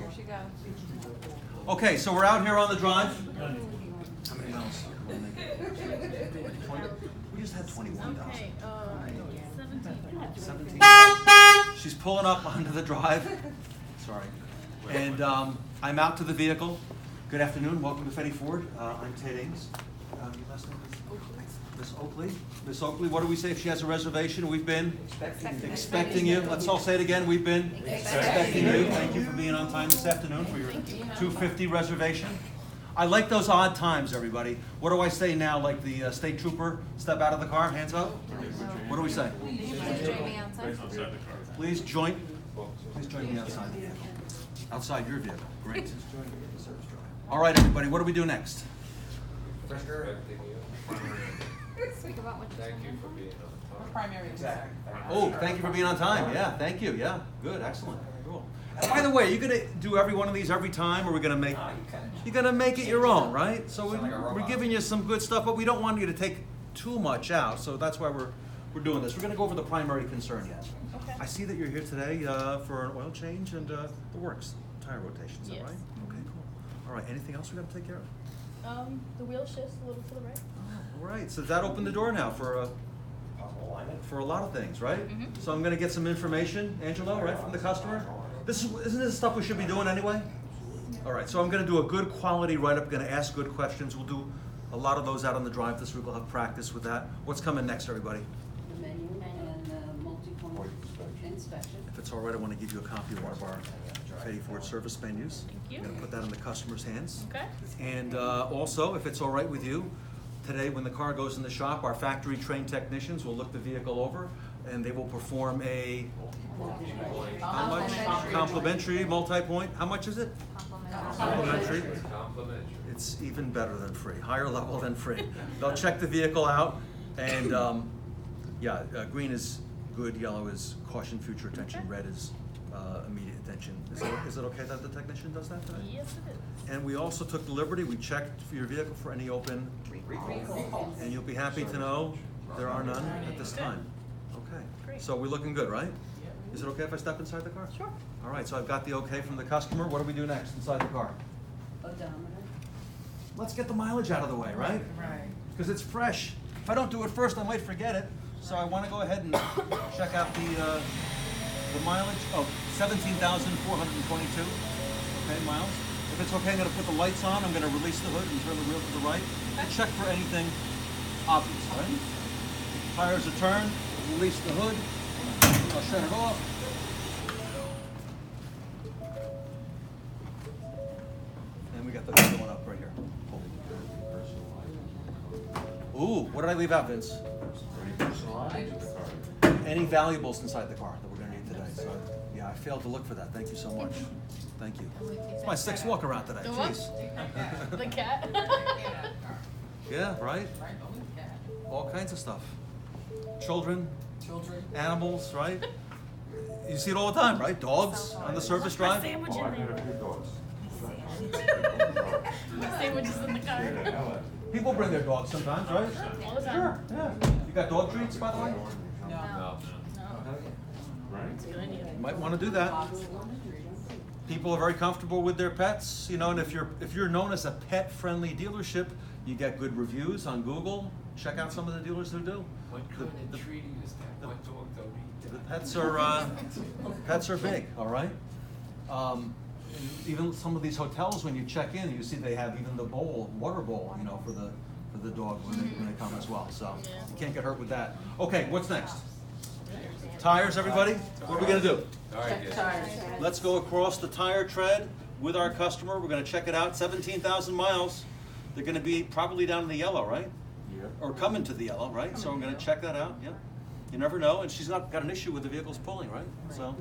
Here she goes. Okay, so we're out here on the drive. How many miles? We just had 21,000. Okay, 17. 17. She's pulling up onto the drive. Sorry. And I'm out to the vehicle. Good afternoon. Welcome to Fetty Ford. I'm Ted Ings. Your last name is Miss Oakley. Miss Oakley, what do we say if she has a reservation? We've been expecting you. Let's all say it again. We've been expecting you. Thank you for being on time this afternoon for your 2:50 reservation. I like those odd times, everybody. What do I say now? Like the state trooper, step out of the car, hands up? What do we say? Please join me outside the vehicle. Outside your vehicle. Great. All right, everybody. What do we do next? Speak about what Thank you for being on time. primary concern. Oh, thank you for being on time. Yeah, thank you. Yeah, good, excellent, cool. And by the way, you're gonna do every one of these every time, or we're gonna make? You're gonna make it your own, right? So we're giving you some good stuff, but we don't want you to take too much out. So that's why we're doing this. We're gonna go over the primary concern yet. Okay. I see that you're here today for an oil change and the works, tire rotation. Is that Yes. right? Okay, cool. All right. Anything else we gotta take care of? The wheel shifts a little to the right. All right, so that opened the door now for a lot of things, right? So I'm gonna get some information, Angelo, right, from the customer? Isn't this stuff we should be doing anyway? All right, so I'm gonna do a good quality write-up, gonna ask good questions. We'll do a lot of those out on the drive this week. We'll have practice with that. What's coming next, everybody? The menu and the multi-point inspection. If it's all right, I wanna give you a copy of one of our Fetty Ford service menus. Thank you. I'm gonna put that in the customer's hands. Okay. And also, if it's all right with you, today when the car goes in the shop, our factory trained technicians will look the vehicle over and they will perform a how much? Complimentary multi-point. How much is it? Complimentary. Complimentary. It's even better than free, higher level than free. They'll check the vehicle out and green is good, yellow is caution, future attention, red is immediate attention. Is it okay that the technician does that today? Yes, it is. And we also took the liberty, we checked for your vehicle for any open, and you'll be happy to know there are none at this time. Okay, Great. so we're looking good, right? Is it okay if I step inside the car? Sure. All right, so I've got the okay from the customer. What do we do next inside the car? Odometer. Let's get the mileage out of the way, right? Right. Because it's fresh. If I don't do it first, I might forget it. So I want to go ahead and check out the mileage. Oh, 17,422 miles. If it's okay, I'm going to put the lights on. I'm going to release the hood and turn the wheel to the right. And check for anything obvious, right? Tires are turned. Release the hood. I'll shut it off. And we got the hood going up right here. Ooh, what did I leave out, Vince? Any valuables inside the car that we're going to need today. So, yeah, I failed to look for that. Thank you so much. Thank you. It's my sixth walk around today. The what? Jeez. The cat. Yeah, right? All kinds of stuff. Children, animals, right? You see it all the time, right? Dogs on the service drive. Sandwich in there. Sandwiches in the car. People bring their dogs sometimes, right? All the time. Sure, yeah. You got dog treats, by the way? No. It's a good idea. You might want to do that. People are very comfortable with their pets, you know, and if you're known as a pet-friendly dealership, you get good reviews on Google. Check out some of the dealers who do. What kind of treaty is that? My dog don't eat The that. pets are big, all right? Even some of these hotels, when you check in, you see they have even the water bowl, you know, for the dog when they come as well. So you can't get hurt with that. Okay, what's next? Tires, everybody? What are we gonna do? All right, good. Let's go across the tire tread with our customer. We're gonna check it out. 17,000 miles. They're gonna be probably down in the yellow, right? Yeah. Or coming to the yellow, right? So I'm gonna check that out, yeah. You never know, and she's not got an issue with the vehicle's pulling, right? So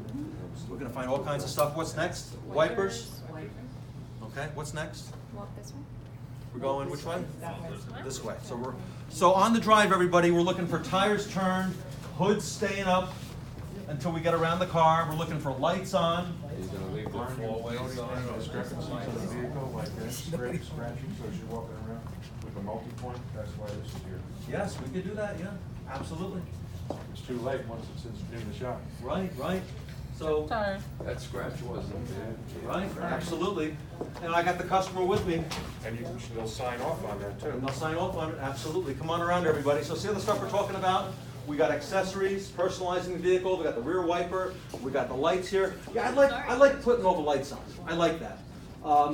we're gonna find all kinds of stuff. What's next? Wipers? Okay, what's next? Walk this way. We're going which way? This way. So on the drive, everybody, we're looking for tires turned, hoods staying up until we get around the car. We're looking for lights on. He's gonna leave the four ways on. Discrepancies on the vehicle like this, scratching, so she's walking around with a multi-point, that's why this is here. Yes, we could do that, yeah, absolutely. It's too late once it's in the shop. Right, right. So, Tired. That scratch wasn't bad. right, absolutely. And I got the customer with me, And they'll sign off on that and too. they'll sign off on it, absolutely. Come on around, everybody. So see the stuff we're talking about? We got accessories, personalizing the vehicle, we got the rear wiper, we got the lights here. Yeah, I like putting all the lights on. I like that.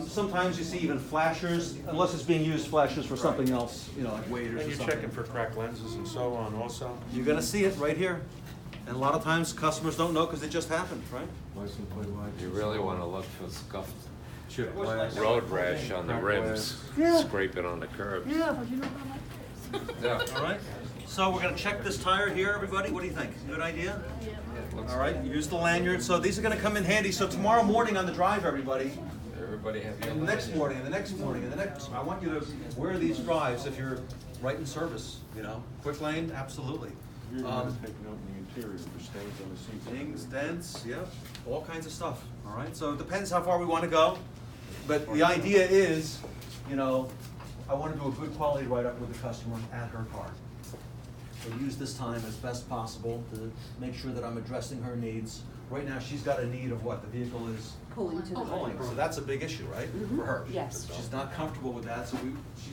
Sometimes you see even flashers, unless it's being used, flashers for something else, you know, like waiters or And you're something. checking for cracked lenses and so on also. You're gonna see it right here. And a lot of times customers don't know because it just happened, right? License plate lights. You really wanna look for scuffed Chip Where's my glass. road rash on the Cracked rims, Yeah. scraping on the curbs. Yeah. Oh, you know how much? Yeah. All right. So we're gonna check this tire here, everybody. What do you think? Good idea? All right, use the lanyard. So these are gonna come in handy. So tomorrow morning on the drive, everybody, Everybody have your. and the next morning, and the next morning, and the next, I want you to wear these drives if you're right in service, you know? Quick lane, absolutely. You're gonna take note in the interior for stains on the seats. Dings, dents, yep, all kinds of stuff, all right? So it depends how far we wanna go, but the idea is, you know, I wanna do a good quality write-up with the customer at her car. So use this time as best possible to make sure that I'm addressing her needs. Right now, she's got a need of what? The vehicle is Pulling to the pulling, right. so that's a big issue, right? For her. Yes. She's not comfortable with that, so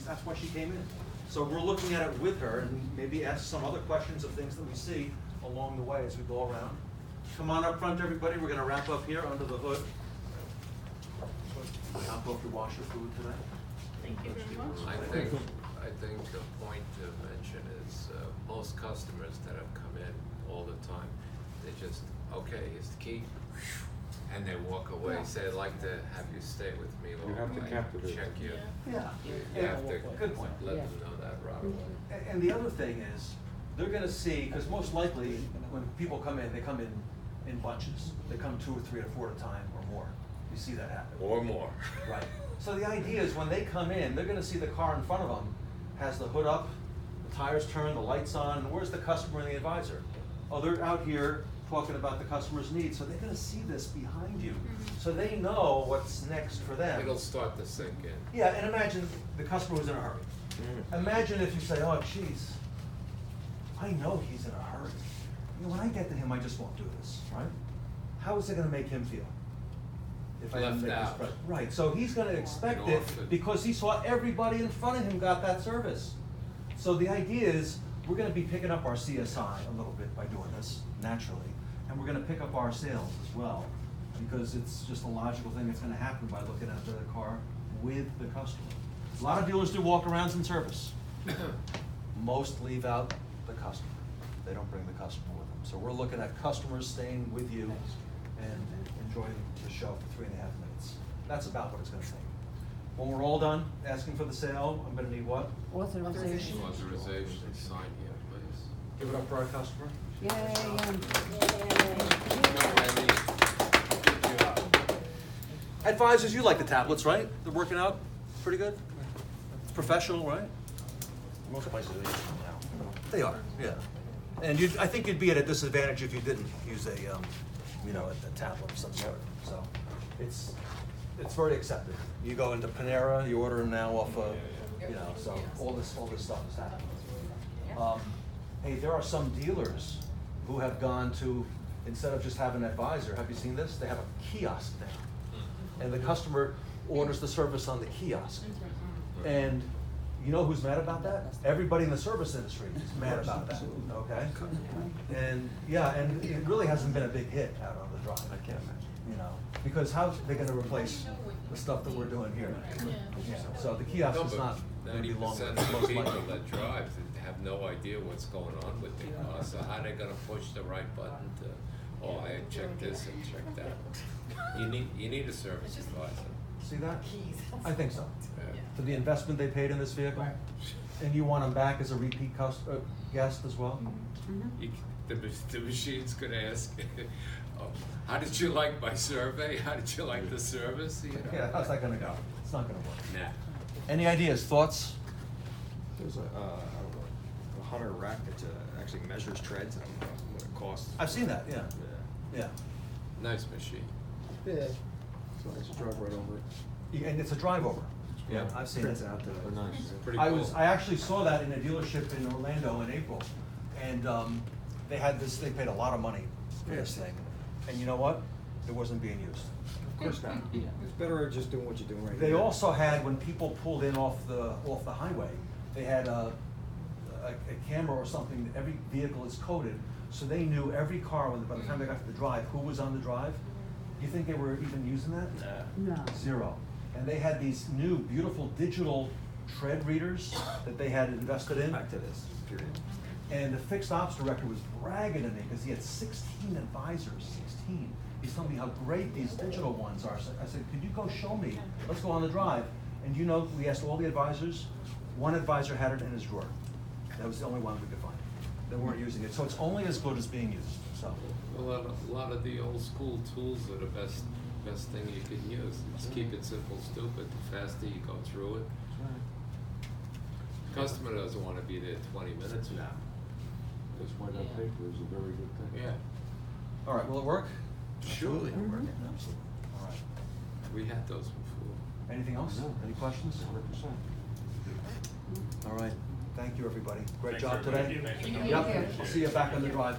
that's why she came in. So we're looking at it with her and maybe ask some other questions of things that we see along the way as we go around. Come on up front, everybody, we're gonna wrap up here under the hood. I'll go up to wash your food today. Thank you very much. I think the point to mention is, most customers that have come in all the time, they just, okay, here's the key, and they walk away, say, I'd like to have you stay with me You have to while I captivate check you. Yeah. You have to Good point. let Yeah. them know that right away. And the other thing is, they're gonna see, because most likely, when people come in, they come in bunches. They come 2 or 3 or 4 at a time or more. You see that happen. Or more. Right. So the idea is when they come in, they're gonna see the car in front of them has the hood up, the tires turned, the lights on, and where's the customer and the advisor? Oh, they're out here talking about the customer's needs, so they're gonna see this behind you. So they know what's next for them. It'll start to sink in. Yeah, and imagine the customer was in a hurry. Imagine if you say, oh, geez, I know he's in a hurry. You know, when I get to him, I just won't do this, right? How is it gonna make him feel? If I didn't Left make this out. present? Right, so he's gonna expect And it often. because he saw everybody in front of him got that service. So the idea is, we're gonna be picking up our CSI a little bit by doing this, naturally, and we're gonna pick up our sales as well, because it's just a logical thing that's gonna happen by looking at the car with the customer. A lot of dealers do walk-arounds in service. Most leave out the customer. They don't bring the customer with them. So we're looking at customers staying with you and enjoying the show for 3.5 minutes. That's about what it's gonna take. When we're all done asking for the sale, I'm gonna need what? Authorization. Authorization, sign here, please. Give it up for our customer. Yay. Good job. Advisors, you like the tablets, right? They're working out pretty good? It's professional, right? Most places are using them now. They are, yeah. And I think you'd be at a disadvantage if you didn't use a tablet of some sort. So it's very accepted. You go into Panera, you order them now off of, so all this stuff is happening. Hey, there are some dealers who have gone to, instead of just having an advisor, have you seen this? They have a kiosk now. And the customer orders the service on the kiosk. And you know who's mad about that? Everybody in the service industry is mad about that, okay? And, yeah, and it really hasn't been a big hit out on the drive. I can't imagine. Because how's they gonna replace the stuff that we're doing here? Yeah. So the kiosk No, is but not gonna be long, 90% most of the people likely. that drive have no idea what's going on with their car, so how they gonna push the right button to, oh, I check this and check that? You need a service advisor. See that? I think so. Yeah. For the investment they paid in this vehicle, and you want them back as a repeat guest as well? The machine's gonna ask, oh, how did you like my survey? How did you like the service? You know? Yeah, how's that gonna go? It's not gonna work. Nah. Any ideas, thoughts? There's a Hunter rack that actually measures treads and what it costs. I've seen that, yeah, yeah. Nice machine. Yeah. So I just drive right over it. And it's a drive over. Yeah, I've seen it. Prints out the, they're nice. Pretty I cool. I actually saw that in a dealership in Orlando in April, and they had this. They paid a lot of money for this thing, and you know what? It wasn't being used. Of course not. It's better just doing what you're doing right They here. also had, when people pulled in off the highway, they had a camera or something, every vehicle is coded, so they knew every car, by the time they got to the drive, who was on the drive. You think they were even using that? No. Zero. And they had these new, beautiful digital tread readers that they had invested in. Back to this, period. And the fixed ops director was bragging to me because he had 16 advisors, 16. He's telling me how great these digital ones are. So I said, could you go show me? Let's go on the drive. And you know, we asked all the advisors. One advisor had it in his drawer. That was the only one we could find. They weren't using it. So it's only as good as being used, so. A lot of the old school tools are the best thing you can use. Just keep it simple, stupid. The faster you go through it. Customer doesn't want to be there 20 minutes now. That's why that paper is a very good thing. Yeah, All right, will it work? surely. Absolutely. All right. We had those before. Anything else? No. Any questions? 100%. All right. Thank you, everybody. Great Thanks job for today. everybody. Thanks for coming. Yep, we'll see you back on the drive.